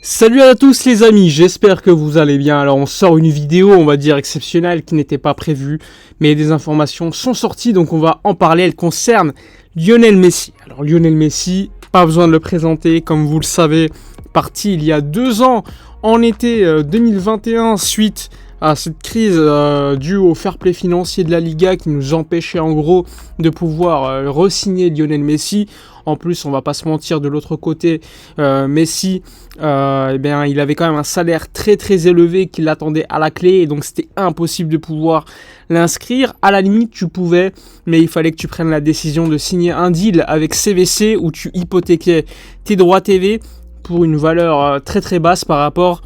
Salut à tous les amis, j'espère que vous allez bien. Alors on sort une vidéo, on va dire exceptionnelle, qui n'était pas prévue, mais des informations sont sorties, donc on va en parler. Elle concerne Lionel Messi. Alors Lionel Messi, pas besoin de le présenter, comme vous le savez, parti il y a 2 ans, en été 2021, suite à cette crise due au fair play financier de la Liga qui nous empêchait en gros de pouvoir re-signer Lionel Messi. En plus, on va pas se mentir, de l'autre côté, Messi, il avait quand même un salaire très très élevé qui l'attendait à la clé, et donc c'était impossible de pouvoir l'inscrire. À la limite, tu pouvais, mais il fallait que tu prennes la décision de signer un deal avec CVC où tu hypothéquais tes droits TV pour une valeur très très basse par rapport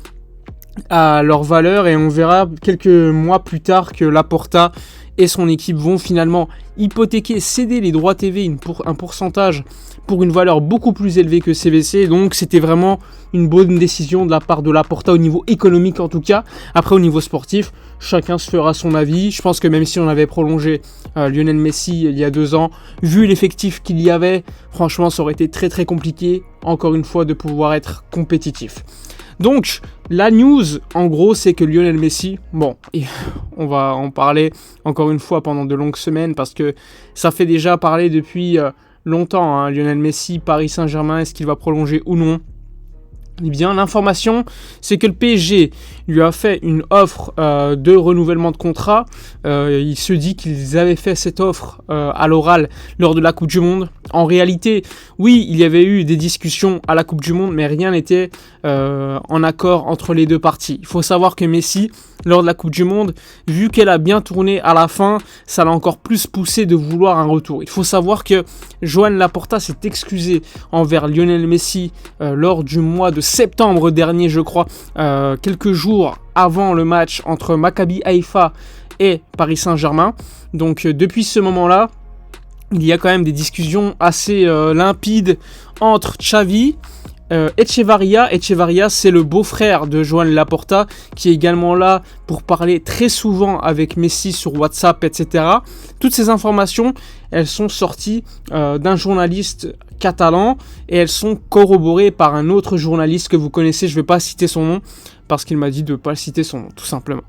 à leur valeur, et on verra quelques mois plus tard que Laporta et son équipe vont finalement hypothéquer, céder les droits TV un pourcentage pour une valeur beaucoup plus élevée que CVC. Donc c'était vraiment une bonne décision de la part de Laporta au niveau économique en tout cas. Après au niveau sportif, chacun se fera son avis. Je pense que même si on avait prolongé Lionel Messi il y a 2 ans, vu l'effectif qu'il y avait, franchement ça aurait été très très compliqué encore une fois de pouvoir être compétitif. Donc, la news, en gros, c'est que Lionel Messi, on va en parler encore une fois pendant de longues semaines parce que ça fait déjà parler depuis longtemps. Lionel Messi, Paris Saint-Germain, est-ce qu'il va prolonger ou non ? Eh bien, l'information, c'est que le PSG lui a fait une offre de renouvellement de contrat. Il se dit qu'ils avaient fait cette offre à l'oral lors de la Coupe du Monde. En réalité, oui, il y avait eu des discussions à la Coupe du Monde, mais rien n'était en accord entre les deux parties. Il faut savoir que Messi, lors de la Coupe du Monde, vu qu'elle a bien tourné à la fin, ça l'a encore plus poussé de vouloir un retour. Il faut savoir que Joan Laporta s'est excusé envers Lionel Messi lors du mois de septembre dernier, je crois, quelques jours avant le match entre Maccabi Haïfa et Paris Saint-Germain. Donc depuis ce moment-là, il y a quand même des discussions assez limpides entre Xavi, Echevarria. Echevarria, c'est le beau-frère de Joan Laporta qui est également là pour parler très souvent avec Messi sur WhatsApp, etc. Toutes ces informations, elles sont sorties d'un journaliste catalan et elles sont corroborées par un autre journaliste que vous connaissez. Je ne vais pas citer son nom parce qu'il m'a dit de ne pas citer son nom, tout simplement.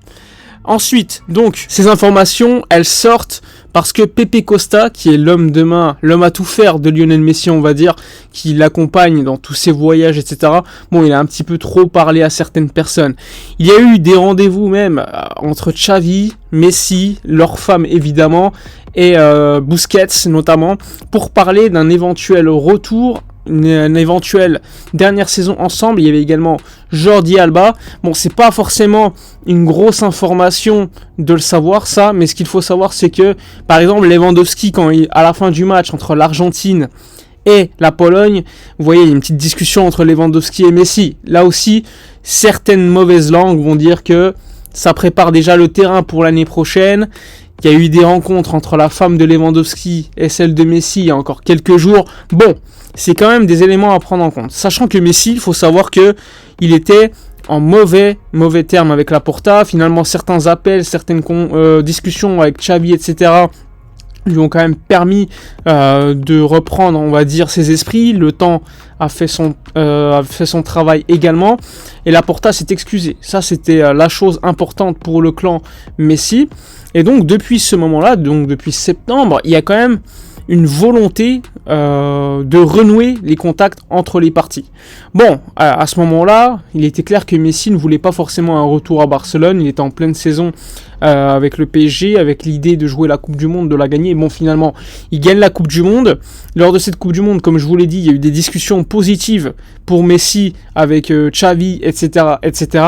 Ensuite, donc, ces informations, elles sortent parce que Pepe Costa, qui est l'homme de main, l'homme à tout faire de Lionel Messi, on va dire, qui l'accompagne dans tous ses voyages, etc. Bon, il a un petit peu trop parlé à certaines personnes. Il y a eu des rendez-vous même entre Xavi, Messi, leur femme évidemment, et Busquets notamment, pour parler d'un éventuel retour, une éventuelle dernière saison ensemble. Il y avait également Jordi Alba. Bon, c'est pas forcément une grosse information de le savoir ça, mais ce qu'il faut savoir c'est que par exemple Lewandowski, à la fin du match entre l'Argentine et la Pologne, vous voyez, il y a une petite discussion entre Lewandowski et Messi. Là aussi, certaines mauvaises langues vont dire que ça prépare déjà le terrain pour l'année prochaine. Il y a eu des rencontres entre la femme de Lewandowski et celle de Messi il y a encore quelques jours. Bon, c'est quand même des éléments à prendre en compte. Sachant que Messi, il faut savoir que il était en mauvais termes avec Laporta. Finalement, certains appels, certaines discussions avec Xavi, etc. lui ont quand même permis de reprendre, on va dire, ses esprits. Le temps a fait son travail également. Et Laporta s'est excusé. Ça, c'était la chose importante pour le clan Messi. Et donc, depuis ce moment-là, donc depuis septembre, il y a quand même une volonté de renouer les contacts entre les parties. Bon, à ce moment-là, il était clair que Messi ne voulait pas forcément un retour à Barcelone. Il était en pleine saison avec le PSG, avec l'idée de jouer la Coupe du Monde, de la gagner. Bon, finalement, il gagne la Coupe du Monde. Lors de cette Coupe du Monde, comme je vous l'ai dit, il y a eu des discussions positives pour Messi avec Xavi, etc., etc.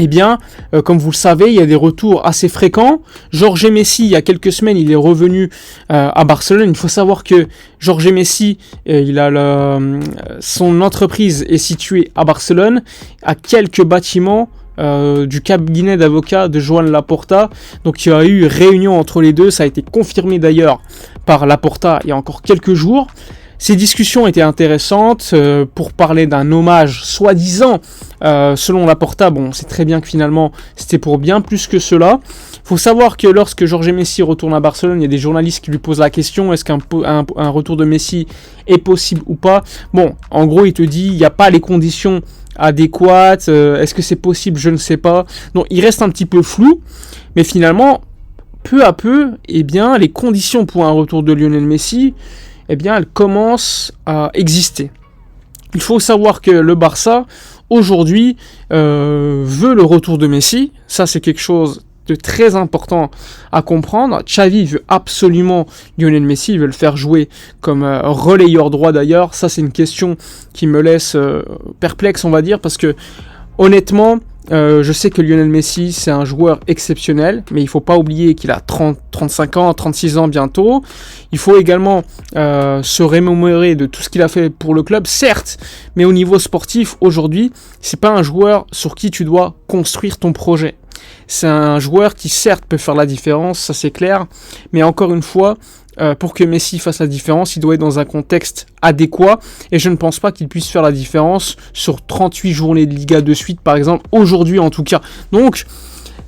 Eh bien, comme vous le savez, il y a des retours assez fréquents. Jorge Messi, il y a quelques semaines, il est revenu à Barcelone. Il faut savoir que Jorge Messi, son entreprise est située à Barcelone, à quelques bâtiments du cabinet d'avocats de Joan Laporta. Donc il y a eu réunion entre les deux. Ça a été confirmé d'ailleurs par Laporta il y a encore quelques jours. Ces discussions étaient intéressantes pour parler d'un hommage soi-disant selon Laporta. Bon, c'est très bien que finalement c'était pour bien plus que cela. Il faut savoir que lorsque Jorge Messi retourne à Barcelone, il y a des journalistes qui lui posent la question, est-ce qu'un retour de Messi est possible ou pas? Bon, en gros, il te dit, il n'y a pas les conditions adéquate, est-ce que c'est possible, je ne sais pas. Donc il reste un petit peu flou, mais finalement, peu à peu, eh bien, les conditions pour un retour de Lionel Messi, eh bien, elles commencent à exister. Il faut savoir que le Barça, aujourd'hui, veut le retour de Messi. Ça, c'est quelque chose de très important à comprendre. Xavi veut absolument Lionel Messi, il veut le faire jouer comme relayeur droit d'ailleurs. Ça, c'est une question qui me laisse perplexe, on va dire, parce que honnêtement, je sais que Lionel Messi, c'est un joueur exceptionnel, mais il ne faut pas oublier qu'il a 35 ans, 36 ans bientôt. Il faut également se remémorer de tout ce qu'il a fait pour le club, certes, mais au niveau sportif, aujourd'hui, c'est pas un joueur sur qui tu dois construire ton projet. C'est un joueur qui, certes, peut faire la différence, ça c'est clair, mais encore une fois, pour que Messi fasse la différence, il doit être dans un contexte adéquat, et je ne pense pas qu'il puisse faire la différence sur 38 journées de Liga de suite, par exemple, aujourd'hui en tout cas. Donc,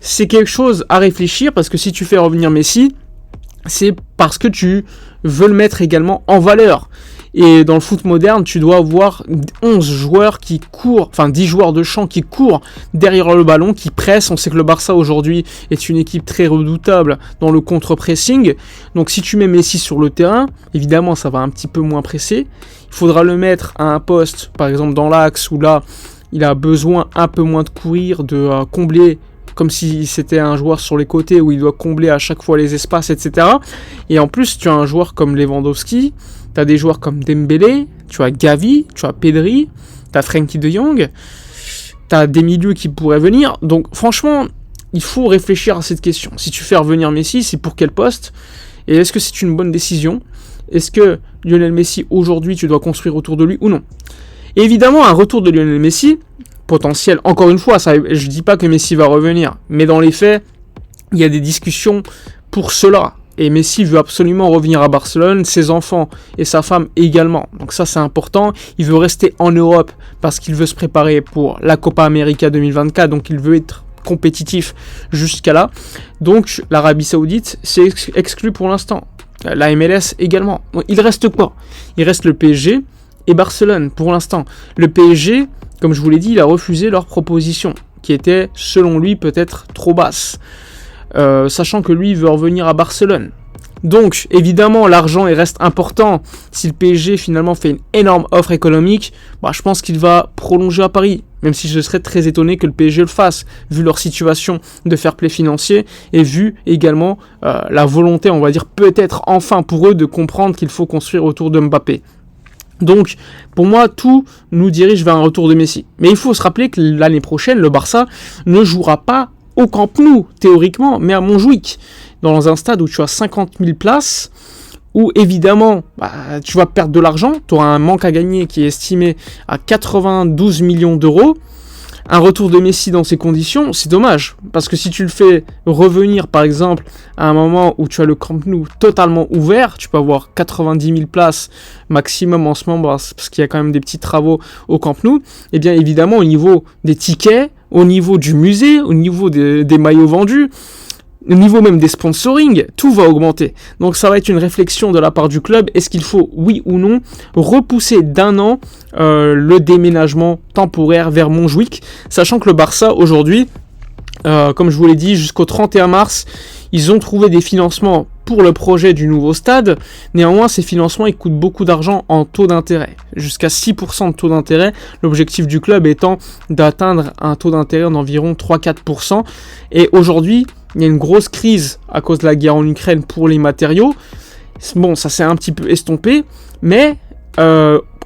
c'est quelque chose à réfléchir, parce que si tu fais revenir Messi, c'est parce que tu veux le mettre également en valeur. Et dans le foot moderne, tu dois avoir 11 joueurs qui courent, enfin 10 joueurs de champ qui courent derrière le ballon, qui pressent. On sait que le Barça aujourd'hui est une équipe très redoutable dans le contre-pressing. Donc si tu mets Messi sur le terrain, évidemment ça va un petit peu moins presser. Il faudra le mettre à un poste, par exemple dans l'axe, où là il a besoin un peu moins de courir, de combler, comme si c'était un joueur sur les côtés où il doit combler à chaque fois les espaces, etc. Et en plus, tu as un joueur comme Lewandowski, tu as des joueurs comme Dembélé, tu as Gavi, tu as Pedri, tu as Frenkie de Jong, tu as des milieux qui pourraient venir. Donc franchement, il faut réfléchir à cette question. Si tu fais revenir Messi, c'est pour quel poste? Et est-ce que c'est une bonne décision? Est-ce que Lionel Messi, aujourd'hui, tu dois construire autour de lui ou non? Et évidemment, un retour de Lionel Messi, potentiel, encore une fois, ça, je dis pas que Messi va revenir, mais dans les faits, il y a des discussions pour cela. Et Messi veut absolument revenir à Barcelone, ses enfants et sa femme également. Donc ça, c'est important. Il veut rester en Europe parce qu'il veut se préparer pour la Copa América 2024. Donc il veut être compétitif jusqu'à là. Donc l'Arabie Saoudite, c'est exclu pour l'instant. La MLS également. Donc, il reste quoi? Il reste le PSG et Barcelone pour l'instant. Le PSG, comme je vous l'ai dit, il a refusé leur proposition, qui était, selon lui, peut-être trop basse. Sachant que lui, il veut revenir à Barcelone. Donc, évidemment, l'argent, il reste important. Si le PSG, finalement, fait une énorme offre économique, je pense qu'il va prolonger à Paris. Même si je serais très étonné que le PSG le fasse, vu leur situation de fair play financier, et vu également la volonté, on va dire, peut-être enfin pour eux, de comprendre qu'il faut construire autour de Mbappé. Donc, pour moi, tout nous dirige vers un retour de Messi. Mais il faut se rappeler que l'année prochaine, le Barça ne jouera pas au Camp Nou, théoriquement, mais à Montjuïc, dans un stade où tu as 50 000 places, où évidemment, tu vas perdre de l'argent, tu auras un manque à gagner qui est estimé à 92 millions d'euros. Un retour de Messi dans ces conditions, c'est dommage, parce que si tu le fais revenir, par exemple, à un moment où tu as le Camp Nou totalement ouvert, tu peux avoir 90 000 places maximum en ce moment, parce qu'il y a quand même des petits travaux au Camp Nou, et bien évidemment, au niveau des tickets, au niveau du musée, au niveau des maillots vendus, au niveau même des sponsoring, tout va augmenter. Donc ça va être une réflexion de la part du club. Est-ce qu'il faut, oui ou non, repousser d'un an le déménagement temporaire vers Montjuïc, sachant que le Barça aujourd'hui, comme je vous l'ai dit, jusqu'au 31 mars, ils ont trouvé des financements pour le projet du nouveau stade. Néanmoins, ces financements, ils coûtent beaucoup d'argent en taux d'intérêt. Jusqu'à 6% de taux d'intérêt. L'objectif du club étant d'atteindre un taux d'intérêt d'environ 3-4%. Et aujourd'hui, il y a une grosse crise à cause de la guerre en Ukraine pour les matériaux. Bon, ça s'est un petit peu estompé. Mais,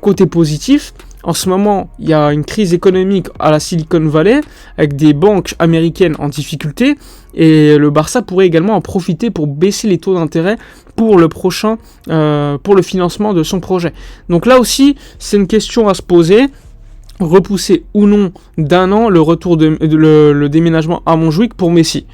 côté positif, en ce moment, il y a une crise économique à la Silicon Valley avec des banques américaines en difficulté et le Barça pourrait également en profiter pour baisser les taux d'intérêt pour le prochain, pour le financement de son projet. Donc là aussi, c'est une question à se poser. Repousser ou non d'un an le retour le déménagement à Montjuïc pour Messi.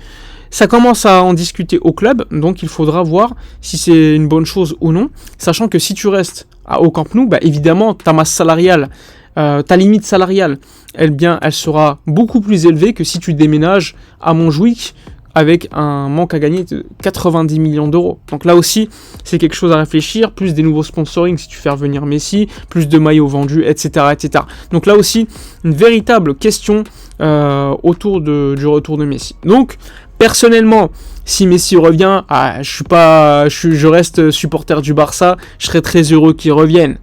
Ça commence à en discuter au club, donc il faudra voir si c'est une bonne chose ou non, sachant que si tu restes au Camp Nou, évidemment, ta masse salariale, ta limite salariale, elle sera beaucoup plus élevée que si tu déménages à Montjuïc, avec un manque à gagner de 90 millions d'euros. Donc là aussi, c'est quelque chose à réfléchir, plus des nouveaux sponsoring si tu fais revenir Messi, plus de maillots vendus, etc. etc. Donc là aussi, une véritable question autour du retour de Messi. Donc, personnellement, si Messi revient, je reste supporter du Barça, je serais très heureux qu'il revienne.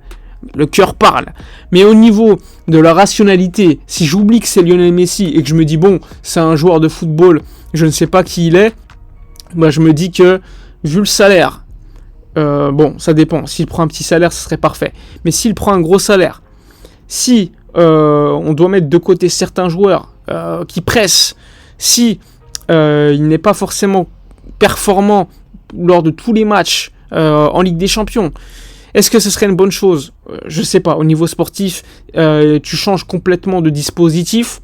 Le cœur parle. Mais au niveau de la rationalité, si j'oublie que c'est Lionel Messi et que je me dis, bon, c'est un joueur de football, je ne sais pas qui il est, bah, je me dis que, vu le salaire, bon, ça dépend. S'il prend un petit salaire, ce serait parfait. Mais s'il prend un gros salaire, si on doit mettre de côté certains joueurs qui pressent, si il n'est pas forcément performant lors de tous les matchs en Ligue des Champions, est-ce que ce serait une bonne chose ? Je sais pas. Au niveau sportif, tu changes complètement de dispositif.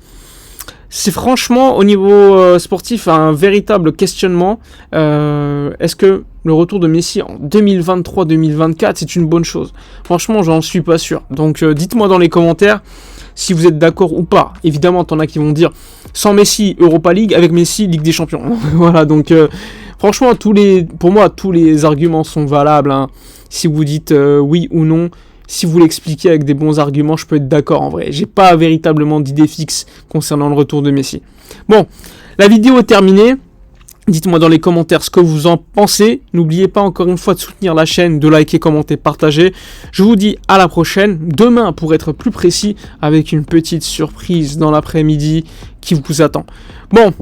C'est franchement, au niveau sportif, un véritable questionnement. Est-ce que le retour de Messi en 2023-2024, c'est une bonne chose ? Franchement, j'en suis pas sûr. Donc, dites-moi dans les commentaires si vous êtes d'accord ou pas. Évidemment, t'en as qui vont dire sans Messi, Europa League, avec Messi, Ligue des Champions. Voilà, donc franchement, pour moi, tous les arguments sont valables. Hein. Si vous dites oui ou non, si vous l'expliquez avec des bons arguments, je peux être d'accord en vrai. J'ai pas véritablement d'idée fixe concernant le retour de Messi. Bon, la vidéo est terminée. Dites-moi dans les commentaires ce que vous en pensez. N'oubliez pas encore une fois de soutenir la chaîne, de liker, commenter, partager. Je vous dis à la prochaine. Demain, pour être plus précis, avec une petite surprise dans l'après-midi qui vous attend. Bon,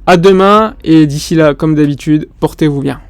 à demain et d'ici là, comme d'habitude, portez-vous bien.